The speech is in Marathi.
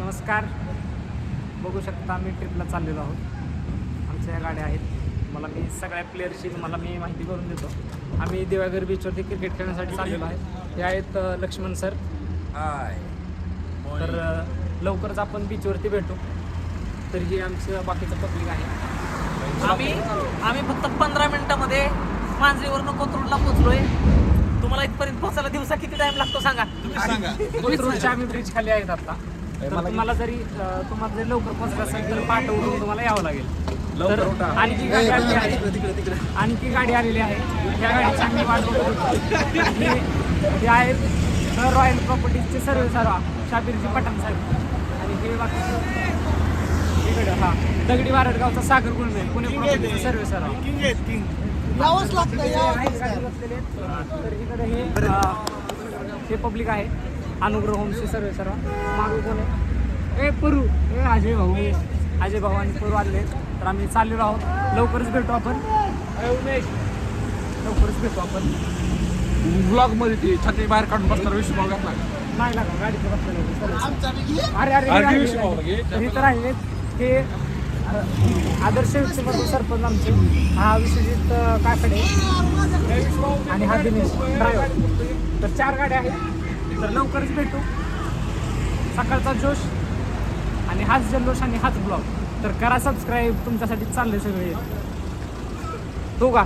नमस्कार. बघू शकता आम्ही ट्रिपला चाललेलो आहोत. आमच्या या गाड्या आहेत. मला मी सगळ्या प्लेयरची तुम्हाला मी माहिती करून देतो. आम्ही देवाघर बीचवरती क्रिकेट खेळण्यासाठी चाललेलो आहे. हे आहेत लक्ष्मण सर. हाय. तर लवकरच आपण बीचवरती भेटू. तर हे आमचं बाकीचं पब्लिक आहे. आम्ही फक्त 15 मिनिटामध्ये मांजरीवरनं कोथरूडला पोहोचलोय. तुम्हाला इथपर्यंत पोहोचायला दिवसा किती टाइम लागतो सांगा? तुम्ही सांगा. कोथरूडच्या आम्ही ब्रिज खाली आहेत आता. तर तुम्हाला जरी लवकर पोहोचायचं असेल तर पहाटे उठून तुम्हाला यावं लागेल. तर आणखी गाडी आलेली आहे. आणखी गाडी आलेली आहे. त्या गाडीची आम्ही वाट बघत होतो. हे आहेत रॉयल प्रॉपर्टीजचे सर्व शाबीरजी पठाण साहेब. आणि हे बाकी इकडे दगडी वारडगावचा सागर गुळमे पुणे प्रॉपर्टीचे सर्व यावंच लागतं. तर इकडे हे पब्लिक आहे. अनुग्रह होमचे सर्व मागं कोण आहे? परू अजय भाऊ आणि परू आलेले. तर आम्ही चाललेलो आहोत. लवकरच भेटू आपण. ब्लॉग मध्ये ती छत्री बाहेर काढून बसणार विश्व घातला नाही लागा गाडीचं बसलेलं. अरे हे तर आहे. हे आदर्श व्यक्तिमत्व सरपंच आमचे. हा विश्वजित काकडे आणि हा दिनेश ड्रायव्हर. तर 4 गाड्या आहेत. तर लवकरच भेटू. सकाळचा जोश आणि हाच जल्लोष आणि हाच ब्लॉग. तर करा सबस्क्राईब. तुमच्यासाठी चाललंय सगळे. हो का?